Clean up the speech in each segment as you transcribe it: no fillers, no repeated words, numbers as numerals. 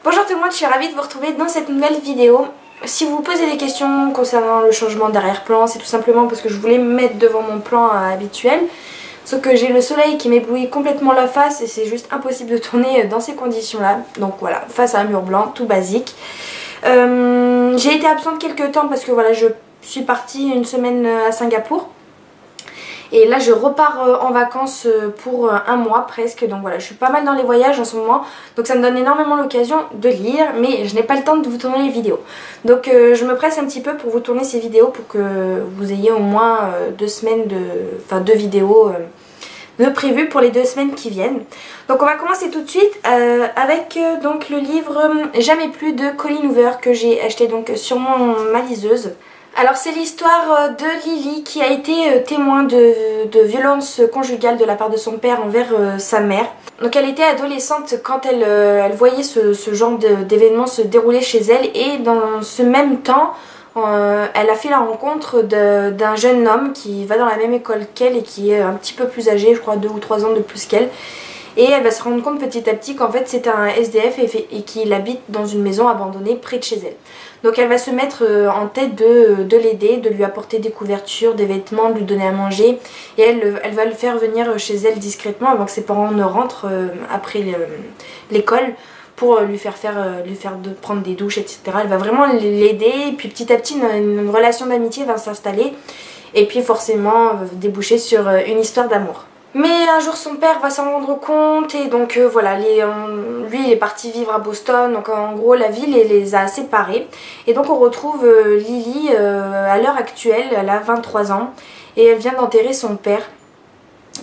Bonjour tout le monde, je suis ravie de vous retrouver dans cette nouvelle vidéo. Si vous vous posez des questions concernant le changement d'arrière-plan, c'est tout simplement parce que je voulais me mettre devant mon plan habituel. Sauf que j'ai le soleil qui m'éblouit complètement la face et c'est juste impossible de tourner dans ces conditions-là. Donc voilà, face à un mur blanc, tout basique. J'ai été absente quelques temps parce que voilà, je suis partie une semaine à Singapour. Et là je repars en vacances pour un mois presque, donc voilà, je suis pas mal dans les voyages en ce moment, donc ça me donne énormément l'occasion de lire, mais je n'ai pas le temps de vous tourner les vidéos. Donc je me presse un petit peu pour vous tourner ces vidéos pour que vous ayez au moins 2 semaines deux vidéos de prévues pour les 2 semaines qui viennent. Donc on va commencer tout de suite avec donc le livre Jamais plus de Colleen Hoover que j'ai acheté donc sur ma liseuse. Alors c'est l'histoire de Lily qui a été témoin de violences conjugales de la part de son père envers sa mère. Donc elle était adolescente quand elle voyait ce genre d'événements se dérouler chez elle, et dans ce même temps elle a fait la rencontre d'un jeune homme qui va dans la même école qu'elle et qui est un petit peu plus âgé, je crois 2 ou 3 ans de plus qu'elle. Et elle va se rendre compte petit à petit qu'en fait c'est un SDF et qu'il habite dans une maison abandonnée près de chez elle. Donc elle va se mettre en tête de l'aider, de lui apporter des couvertures, des vêtements, de lui donner à manger. Et elle va le faire venir chez elle discrètement avant que ses parents ne rentrent après l'école, pour lui faire prendre des douches, etc. Elle va vraiment l'aider, et puis petit à petit une relation d'amitié va s'installer. Et puis forcément déboucher sur une histoire d'amour. Mais un jour son père va s'en rendre compte et donc voilà, lui il est parti vivre à Boston, donc en gros la ville les a séparés. Et donc on retrouve Lily à l'heure actuelle, elle a 23 ans et elle vient d'enterrer son père.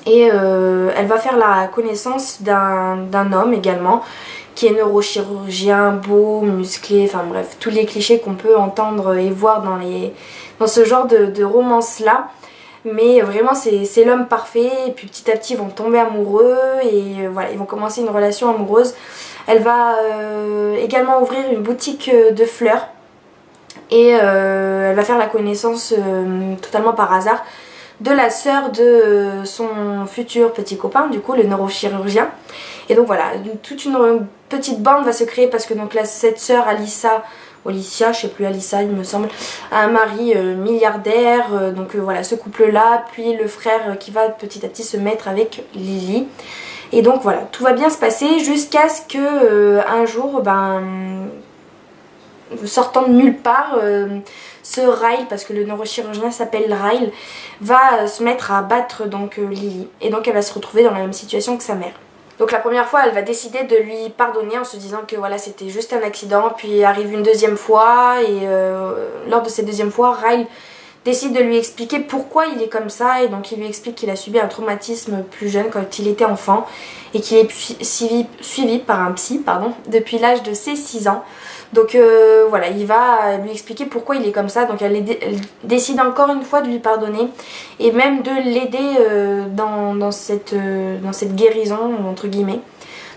Et elle va faire la connaissance d'un homme également, qui est neurochirurgien, beau, musclé, enfin bref, tous les clichés qu'on peut entendre et voir dans ce genre de romance là. Mais vraiment c'est l'homme parfait, et puis petit à petit ils vont tomber amoureux et voilà, ils vont commencer une relation amoureuse. Elle va également ouvrir une boutique de fleurs et elle va faire la connaissance totalement par hasard de la sœur de son futur petit copain, du coup le neurochirurgien. Et donc voilà, toute une petite bande va se créer parce que donc là, cette sœur Alicia, je sais plus, Alissa il me semble, a un mari milliardaire, donc voilà, ce couple là, puis le frère qui va petit à petit se mettre avec Lily. Et donc voilà, tout va bien se passer jusqu'à ce que un jour, sortant de nulle part, ce Ryle, parce que le neurochirurgien s'appelle Ryle, va se mettre à battre donc Lily. Et donc elle va se retrouver dans la même situation que sa mère. Donc la première fois elle va décider de lui pardonner en se disant que voilà, c'était juste un accident. Puis arrive une deuxième fois et lors de cette deuxième fois, Ryle décide de lui expliquer pourquoi il est comme ça. Et donc il lui explique qu'il a subi un traumatisme plus jeune quand il était enfant et qu'il est suivi par un psy depuis l'âge de ses 6 ans. Donc voilà, il va lui expliquer pourquoi il est comme ça. Donc elle décide encore une fois de lui pardonner et même de l'aider dans cette guérison entre guillemets.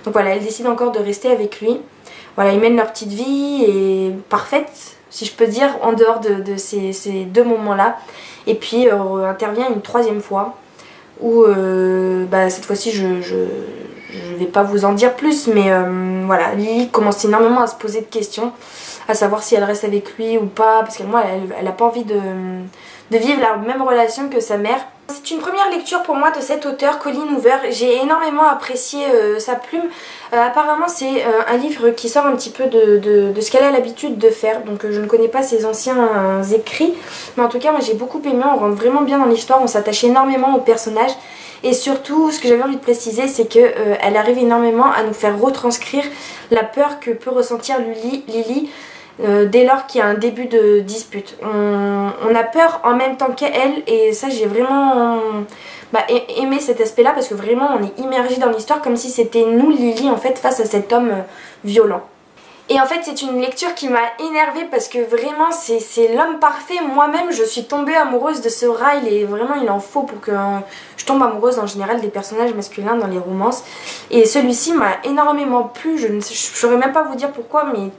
Donc voilà, elle décide encore de rester avec lui. Voilà, ils mènent leur petite vie et parfaite, si je peux dire, en dehors de ces 2 moments là. Et puis intervient une 3e fois où cette fois-ci je vais pas vous en dire plus, mais voilà, Lily commence énormément à se poser de questions, à savoir si elle reste avec lui ou pas, parce qu'elle a pas envie de vivre la même relation que sa mère. C'est une première lecture pour moi de cet auteur, Colleen Hoover. J'ai énormément apprécié sa plume. Apparemment c'est un livre qui sort un petit peu de ce qu'elle a l'habitude de faire, donc je ne connais pas ses anciens écrits, mais en tout cas moi j'ai beaucoup aimé, on rentre vraiment bien dans l'histoire, on s'attache énormément aux personnages. Et surtout, ce que j'avais envie de préciser, c'est qu'elle arrive énormément à nous faire retranscrire la peur que peut ressentir Lily dès lors qu'il y a un début de dispute. On a peur en même temps qu'elle, et ça j'ai vraiment aimé cet aspect là, parce que vraiment on est immergé dans l'histoire comme si c'était nous, Lily, en fait, face à cet homme violent. Et en fait c'est une lecture qui m'a énervée parce que vraiment c'est l'homme parfait. Moi-même je suis tombée amoureuse de ce Ryle et vraiment il en faut pour que je tombe amoureuse en général des personnages masculins dans les romances. Et celui-ci m'a énormément plu, je ne saurais même pas vous dire pourquoi, mais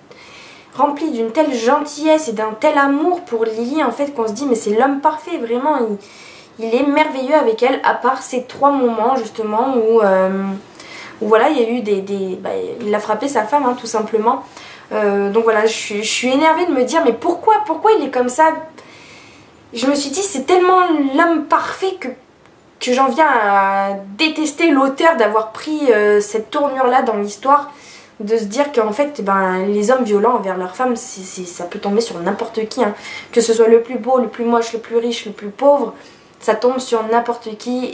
rempli d'une telle gentillesse et d'un tel amour pour Lily en fait qu'on se dit mais c'est l'homme parfait, vraiment il est merveilleux avec elle, à part ces 3 moments justement où où voilà, il y a eu il a frappé sa femme, hein, tout simplement. Donc voilà, je suis énervée de me dire mais pourquoi il est comme ça. Je me suis dit c'est tellement l'homme parfait que j'en viens à détester l'auteur d'avoir pris cette tournure là dans l'histoire, de se dire qu'en fait les hommes violents envers leurs femmes, ça peut tomber sur n'importe qui, hein. Que ce soit le plus beau, le plus moche, le plus riche, le plus pauvre, ça tombe sur n'importe qui.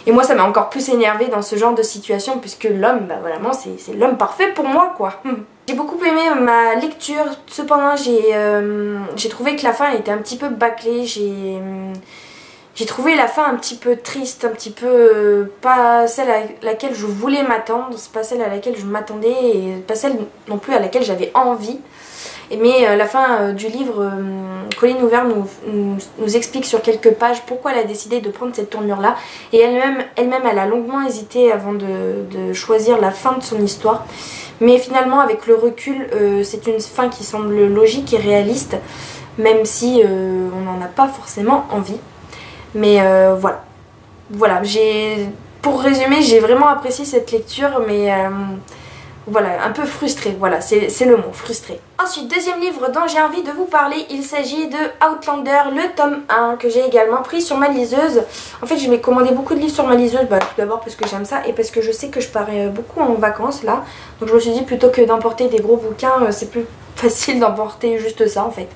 Et moi ça m'a encore plus énervée dans ce genre de situation, puisque l'homme, vraiment c'est l'homme parfait pour moi, quoi. J'ai beaucoup aimé ma lecture, cependant j'ai trouvé que la fin était un petit peu bâclée. J'ai trouvé la fin un petit peu triste, un petit peu pas celle à laquelle je voulais m'attendre, c'est pas celle à laquelle je m'attendais et pas celle non plus à laquelle j'avais envie. Mais la fin du livre, Colleen Hoover nous explique sur quelques pages pourquoi elle a décidé de prendre cette tournure-là. Et elle-même, elle a longuement hésité avant de choisir la fin de son histoire. Mais finalement, avec le recul, c'est une fin qui semble logique et réaliste, même si on n'en a pas forcément envie. Mais voilà, pour résumer, j'ai vraiment apprécié cette lecture, mais voilà, un peu frustrée, voilà, c'est le mot, frustrée. Ensuite, deuxième livre dont j'ai envie de vous parler, il s'agit de Outlander, le tome 1, que j'ai également pris sur ma liseuse. En fait, je m'ai commandé beaucoup de livres sur ma liseuse, tout d'abord parce que j'aime ça et parce que je sais que je pars beaucoup en vacances là. Donc je me suis dit, plutôt que d'emporter des gros bouquins, c'est plus facile d'emporter juste ça en fait.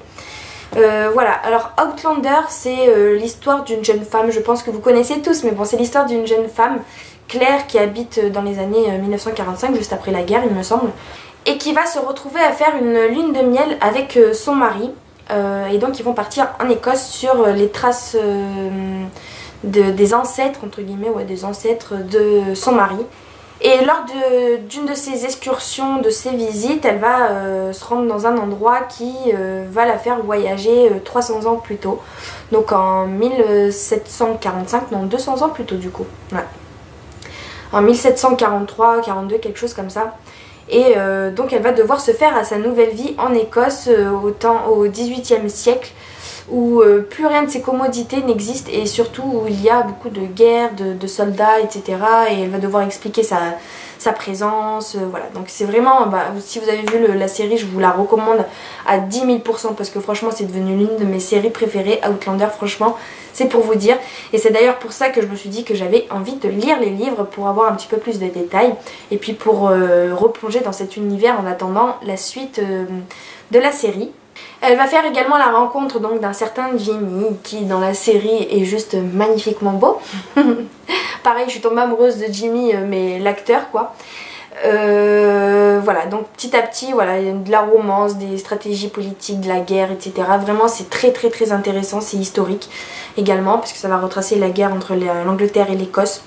Voilà, alors Outlander, c'est l'histoire d'une jeune femme, je pense que vous connaissez tous, mais bon, c'est l'histoire d'une jeune femme, Claire, qui habite dans les années 1945, juste après la guerre il me semble, et qui va se retrouver à faire une lune de miel avec son mari, et donc ils vont partir en Écosse sur les traces des ancêtres, entre guillemets, ouais, des ancêtres de son mari. Et lors d'une de ces excursions, de ces visites, elle va se rendre dans un endroit qui va la faire voyager 300 ans plus tôt. Donc en 1745, non 200 ans plus tôt du coup. Ouais. En 1743, 42, quelque chose comme ça. Et donc elle va devoir se faire à sa nouvelle vie en Écosse au XVIIIe siècle, où plus rien de ces commodités n'existe et surtout où il y a beaucoup de guerres, de soldats, etc. Et elle va devoir expliquer sa présence, voilà. Donc c'est vraiment, si vous avez vu la série, je vous la recommande à 10 000% parce que franchement c'est devenu l'une de mes séries préférées, Outlander, franchement, c'est pour vous dire. Et c'est d'ailleurs pour ça que je me suis dit que j'avais envie de lire les livres pour avoir un petit peu plus de détails et puis pour replonger dans cet univers en attendant la suite de la série. Elle va faire également la rencontre donc d'un certain Jimmy qui dans la série est juste magnifiquement beau. Pareil, je suis tombée amoureuse de Jimmy, mais l'acteur quoi. Voilà, donc petit à petit, voilà, il y a de la romance, des stratégies politiques, de la guerre, etc. Vraiment c'est très très très intéressant, c'est historique également parce que ça va retracer la guerre entre l'Angleterre et l'Écosse.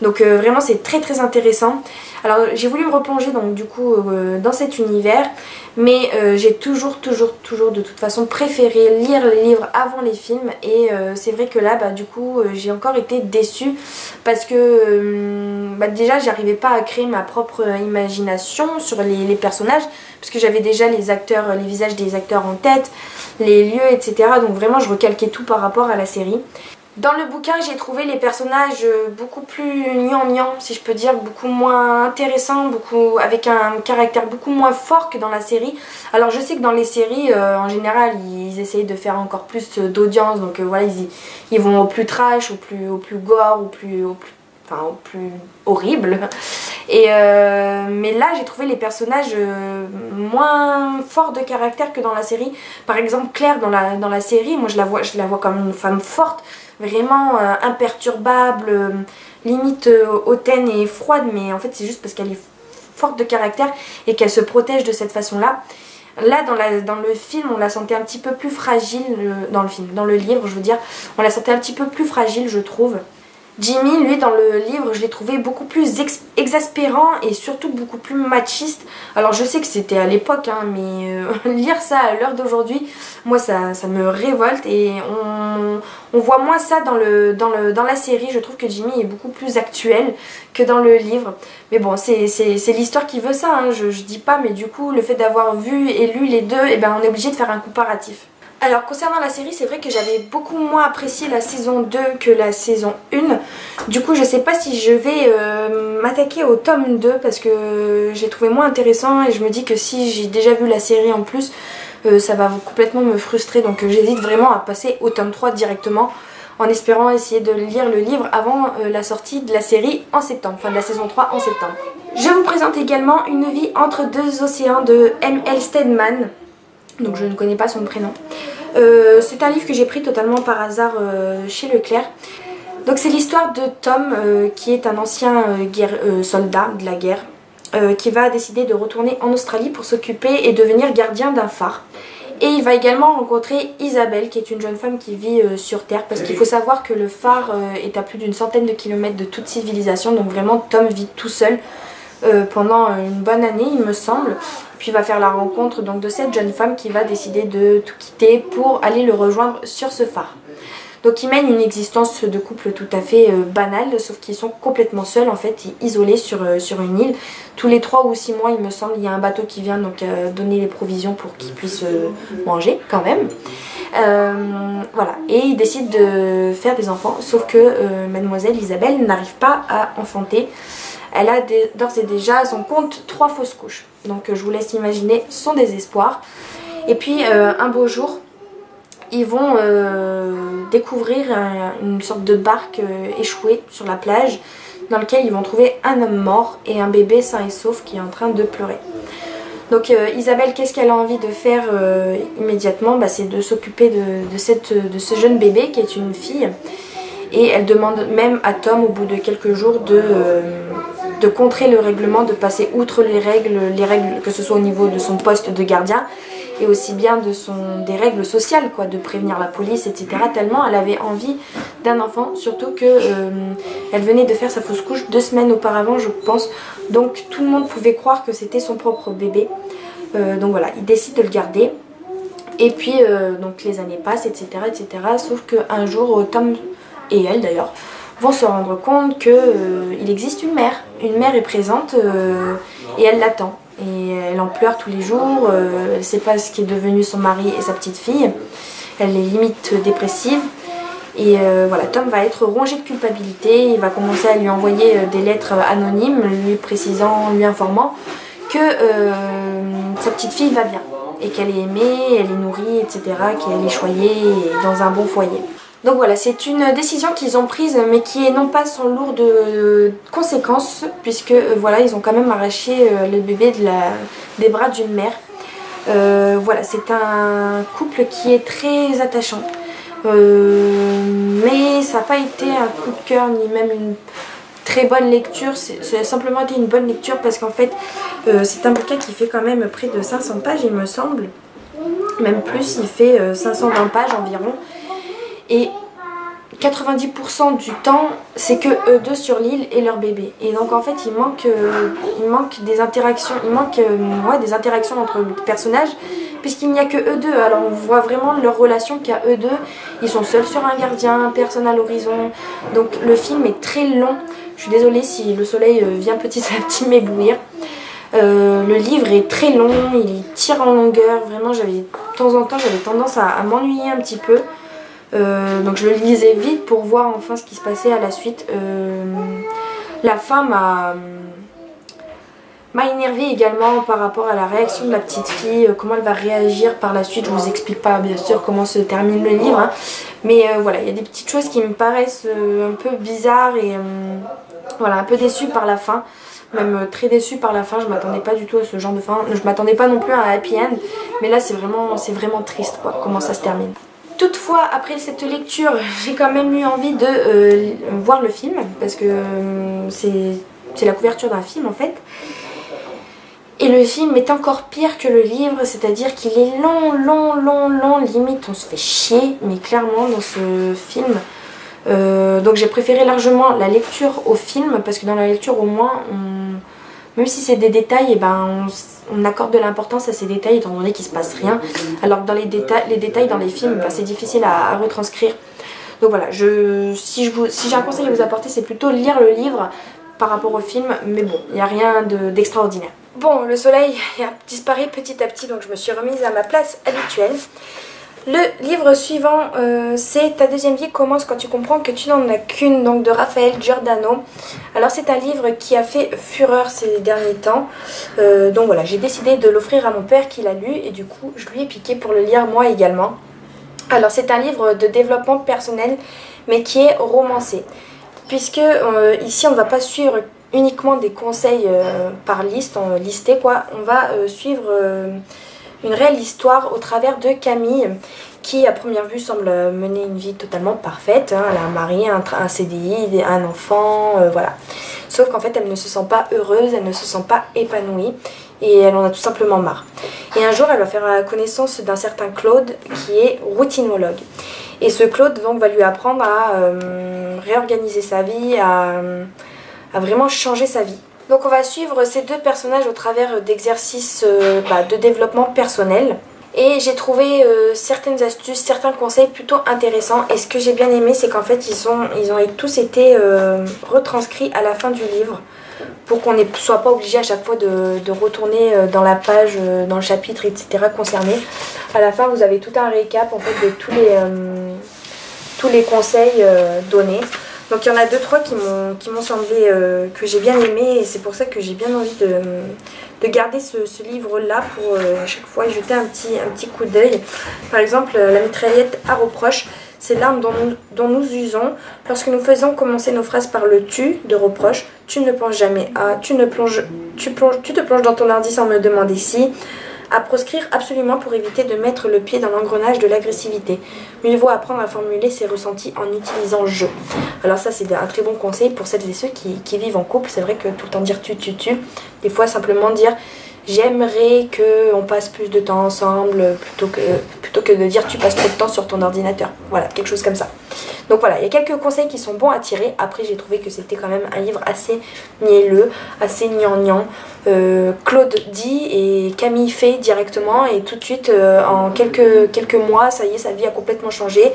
Donc vraiment c'est très très intéressant. Alors j'ai voulu me replonger donc du coup dans cet univers, mais j'ai toujours de toute façon préféré lire les livres avant les films. Et c'est vrai que là du coup j'ai encore été déçue parce que déjà j'arrivais pas à créer ma propre imagination sur les personnages, parce que j'avais déjà les acteurs, les visages des acteurs en tête, les lieux, etc. Donc vraiment je recalquais tout par rapport à la série. Dans le bouquin, j'ai trouvé les personnages beaucoup plus gnangnan, si je peux dire, beaucoup moins intéressants, avec un caractère beaucoup moins fort que dans la série. Alors je sais que dans les séries, en général, ils essayent de faire encore plus d'audience, donc voilà, ils vont au plus trash, au plus gore, au plus horrible. Et mais là, j'ai trouvé les personnages moins forts de caractère que dans la série. Par exemple, Claire dans la série, moi je la vois comme une femme forte, vraiment imperturbable, limite hautaine et froide, mais en fait c'est juste parce qu'elle est forte de caractère et qu'elle se protège de cette façon-là. Là dans le film on la sentait un petit peu plus fragile, dans le livre je veux dire, on la sentait un petit peu plus fragile je trouve. Jimmy, lui, dans le livre, je l'ai trouvé beaucoup plus exaspérant et surtout beaucoup plus machiste. Alors je sais que c'était à l'époque, hein, mais lire ça à l'heure d'aujourd'hui, moi ça me révolte. Et on voit moins ça dans la série. Je trouve que Jimmy est beaucoup plus actuel que dans le livre. Mais bon, c'est l'histoire qui veut ça, hein, je dis pas, mais du coup, le fait d'avoir vu et lu les deux, eh ben, on est obligé de faire un comparatif. Alors concernant la série, c'est vrai que j'avais beaucoup moins apprécié la saison 2 que la saison 1. Du coup je sais pas si je vais m'attaquer au tome 2 parce que j'ai trouvé moins intéressant et je me dis que si j'ai déjà vu la série en plus, ça va complètement me frustrer. Donc j'hésite vraiment à passer au tome 3 directement en espérant essayer de lire le livre avant la sortie de la série en septembre, enfin de la saison 3 en septembre. Je vous présente également Une vie entre deux océans de M.L. Stedman. Donc je ne connais pas son prénom. C'est un livre que j'ai pris totalement par hasard chez Leclerc. Donc c'est l'histoire de Tom qui est un ancien soldat de la guerre qui va décider de retourner en Australie pour s'occuper et devenir gardien d'un phare. Et il va également rencontrer Isabelle qui est une jeune femme qui vit sur Terre parce qu'il faut savoir que le phare est à plus d'une centaine de kilomètres de toute civilisation. Donc vraiment Tom vit tout seul pendant une bonne année il me semble. Puis il va faire la rencontre donc de cette jeune femme qui va décider de tout quitter pour aller le rejoindre sur ce phare. Donc ils mènent une existence de couple tout à fait banale, sauf qu'ils sont complètement seuls en fait, isolés sur une île. Tous les 3 ou 6 mois il me semble, il y a un bateau qui vient donc donner les provisions pour qu'ils puissent manger quand même. Voilà, et ils décident de faire des enfants, sauf que mademoiselle Isabelle n'arrive pas à enfanter. Elle a d'ores et déjà à son compte 3 fausses couches. Donc je vous laisse imaginer son désespoir. Et puis un beau jour, ils vont découvrir une sorte de barque échouée sur la plage dans lequel ils vont trouver un homme mort et un bébé sain et sauf qui est en train de pleurer. Donc Isabelle, qu'est-ce qu'elle a envie de faire immédiatement? C'est de s'occuper de ce jeune bébé qui est une fille. Et elle demande même à Tom au bout de quelques jours de contrer le règlement, de passer outre les règles que ce soit au niveau de son poste de gardien et aussi bien des règles sociales, quoi, de prévenir la police, etc. Tellement elle avait envie d'un enfant, surtout que elle venait de faire sa fausse couche 2 semaines auparavant je pense, donc tout le monde pouvait croire que c'était son propre bébé. Donc voilà, il décide de le garder. Et puis donc les années passent, etc. Sauf qu'un jour Tom et elle d'ailleurs vont se rendre compte qu'il existe une mère. Une mère est présente et elle l'attend. Et elle en pleure tous les jours, elle ne sait pas ce qui est devenu son mari et sa petite fille. Elle est limite dépressive. Et voilà, Tom va être rongé de culpabilité. Il va commencer à lui envoyer des lettres anonymes, lui informant que sa petite fille va bien. Et qu'elle est aimée, elle est nourrie, etc. Qu'elle est choyée et dans un bon foyer. Donc voilà, c'est une décision qu'ils ont prise mais qui est non pas sans lourde conséquences puisque voilà, ils ont quand même arraché le bébé des bras d'une mère. Voilà, c'est un couple qui est très attachant. Mais ça n'a pas été un coup de cœur ni même une très bonne lecture, ça a simplement été une bonne lecture parce qu'en fait c'est un bouquin qui fait quand même près de 500 pages il me semble, même plus, il fait 520 pages environ. Et 90% du temps, c'est que eux deux sur l'île et leur bébé. Et donc en fait, il manque des interactions, des interactions entre les personnages, puisqu'il n'y a que eux deux. Alors on voit vraiment leur relation qu'à eux deux. Ils sont seuls sur un gardien, personne à l'horizon. Donc le film est très long. Je suis désolée si le soleil vient petit à petit m'éblouir. Le livre est très long, il tire en longueur. Vraiment, de temps en temps, j'avais tendance à m'ennuyer un petit peu. Donc je le lisais vite pour voir enfin ce qui se passait à la suite. La fin m'a énervée également par rapport à la réaction de la petite fille, comment elle va réagir par la suite. Je vous explique pas bien sûr comment se termine le livre, hein. Mais voilà, il y a des petites choses qui me paraissent un peu bizarres et voilà, un peu déçue par la fin. Même très déçue par la fin, je m'attendais pas du tout à ce genre de fin. Je m'attendais pas non plus à un happy end, mais là c'est vraiment triste quoi, comment ça se termine. Toutefois, après cette lecture, j'ai quand même eu envie de voir le film, parce que c'est la couverture d'un film en fait. Et le film est encore pire que le livre, c'est-à-dire qu'il est long, limite on se fait chier, mais clairement dans ce film. Donc j'ai préféré largement la lecture au film, parce que dans la lecture au moins, même si c'est des détails, on accorde de l'importance à ces détails étant donné qu'il ne se passe rien. Alors que dans les détails dans les films, c'est difficile à retranscrire. Donc voilà, si j'ai un conseil à vous apporter, c'est plutôt lire le livre par rapport au film, mais bon, il n'y a rien d'extraordinaire. Bon, le soleil a disparu petit à petit, donc je me suis remise à ma place habituelle. Le livre suivant, c'est Ta deuxième vie commence quand tu comprends que tu n'en as qu'une, donc de Raphaël Giordano. Alors c'est un livre qui a fait fureur ces derniers temps, donc voilà, j'ai décidé de l'offrir à mon père qui l'a lu et du coup je lui ai piqué pour le lire moi également. Alors c'est un livre de développement personnel mais qui est romancé, puisque ici on ne va pas suivre uniquement des conseils par liste, listés quoi, on va suivre une réelle histoire au travers de Camille qui à première vue semble mener une vie totalement parfaite, hein. Elle a un mari, un CDI, un enfant, voilà. Sauf qu'en fait elle ne se sent pas heureuse, elle ne se sent pas épanouie et elle en a tout simplement marre. Et un jour elle va faire la connaissance d'un certain Claude qui est routinologue. Et ce Claude donc va lui apprendre à réorganiser sa vie, à vraiment changer sa vie. Donc on va suivre ces deux personnages au travers d'exercices de développement personnel. Et j'ai trouvé certaines astuces, certains conseils plutôt intéressants. Et ce que j'ai bien aimé, c'est qu'en fait ils ont tous été retranscrits à la fin du livre, pour qu'on ne soit pas obligé à chaque fois de retourner dans la page, dans le chapitre, etc. concerné. À la fin vous avez tout un récap en fait de tous les conseils donnés. Donc il y en a 2-3 qui m'ont semblé que j'ai bien aimé et c'est pour ça que j'ai bien envie de garder ce livre-là pour à chaque fois y jeter un petit coup d'œil. Par exemple, la mitraillette à reproche, c'est l'arme dont nous usons lorsque nous faisons commencer nos phrases par le tu de reproche. Tu ne penses jamais à, tu te plonges dans ton ordi sans me demander si. À proscrire absolument pour éviter de mettre le pied dans l'engrenage de l'agressivité. Mieux vaut apprendre à formuler ses ressentis en utilisant je. Alors ça c'est un très bon conseil pour celles et ceux qui vivent en couple. C'est vrai que tout le temps dire tu, des fois simplement dire j'aimerais qu'on passe plus de temps ensemble plutôt que de dire tu passes trop de temps sur ton ordinateur. Voilà, quelque chose comme ça. Donc voilà, il y a quelques conseils qui sont bons à tirer. Après j'ai trouvé que c'était quand même un livre assez mielleux, assez gnangnan. Claude dit et Camille fait directement et tout de suite en quelques mois, ça y est, sa vie a complètement changé.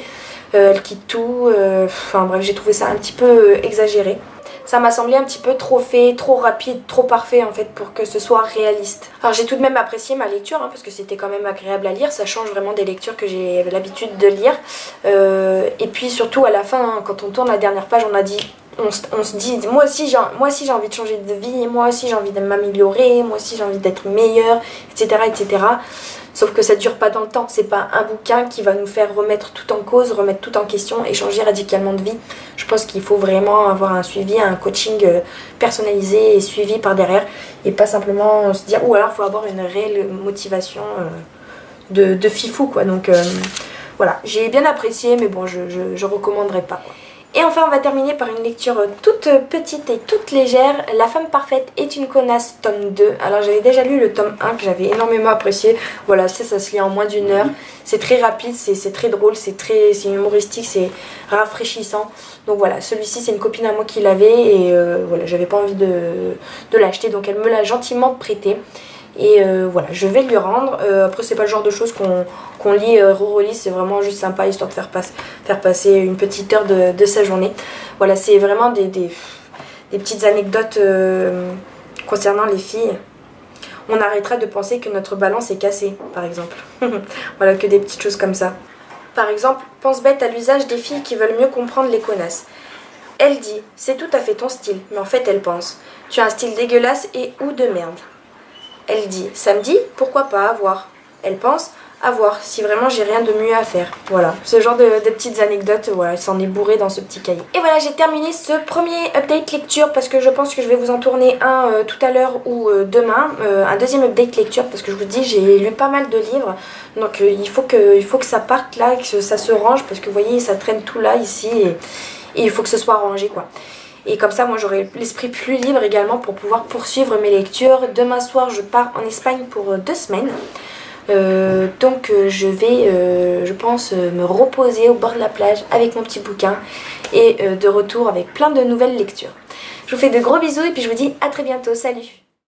Elle quitte tout, enfin bref, j'ai trouvé ça un petit peu exagéré. Ça m'a semblé un petit peu trop fait, trop rapide, trop parfait en fait pour que ce soit réaliste. Alors j'ai tout de même apprécié ma lecture parce que c'était quand même agréable à lire, ça change vraiment des lectures que j'ai l'habitude de lire. Et puis surtout à la fin, quand on tourne la dernière page, on se dit moi aussi j'ai envie de changer de vie, moi aussi j'ai envie de m'améliorer, moi aussi j'ai envie d'être meilleure, etc. etc. Sauf que ça dure pas dans le temps, c'est pas un bouquin qui va nous faire remettre tout en cause, remettre tout en question et changer radicalement de vie. Je pense qu'il faut vraiment avoir un suivi, un coaching personnalisé et suivi par derrière et pas simplement se dire ou alors il faut avoir une réelle motivation de fifou quoi. Donc voilà, j'ai bien apprécié mais bon je recommanderais pas quoi. Et enfin on va terminer par une lecture toute petite et toute légère, La femme parfaite est une connasse, tome 2. Alors j'avais déjà lu le tome 1 que j'avais énormément apprécié. Voilà, ça se lit en moins d'1 heure. C'est très rapide, c'est très drôle, c'est humoristique, c'est rafraîchissant. Donc voilà, celui-ci c'est une copine à moi qui l'avait et voilà, j'avais pas envie de l'acheter donc elle me l'a gentiment prêté. Et voilà, je vais lui rendre. Après c'est pas le genre de choses qu'on lit, relit, c'est vraiment juste sympa histoire de faire passer une petite heure de sa journée. Voilà, c'est vraiment des petites anecdotes concernant les filles. On arrêtera de penser que notre balance est cassée, par exemple. Voilà, que des petites choses comme ça. Par exemple, pense bête à l'usage des filles qui veulent mieux comprendre les connasses. Elle dit, c'est tout à fait ton style, mais en fait elle pense, tu as un style dégueulasse et ou de merde. Elle dit, samedi, pourquoi pas, à voir. Elle pense, à voir, si vraiment j'ai rien de mieux à faire. Voilà, ce genre de petites anecdotes, voilà, ça en est bourré dans ce petit cahier. Et voilà, j'ai terminé ce premier update lecture parce que je pense que je vais vous en tourner un tout à l'heure ou demain. Un deuxième update lecture parce que je vous dis, j'ai lu pas mal de livres. Donc il faut que ça parte là, que ça se range parce que vous voyez, ça traîne tout là, ici, et il faut que ce soit rangé quoi. Et comme ça moi j'aurai l'esprit plus libre également pour pouvoir poursuivre mes lectures. Demain soir je pars en Espagne pour 2 semaines. Donc je vais je pense me reposer au bord de la plage avec mon petit bouquin et de retour avec plein de nouvelles lectures. Je vous fais de gros bisous et puis je vous dis à très bientôt, salut!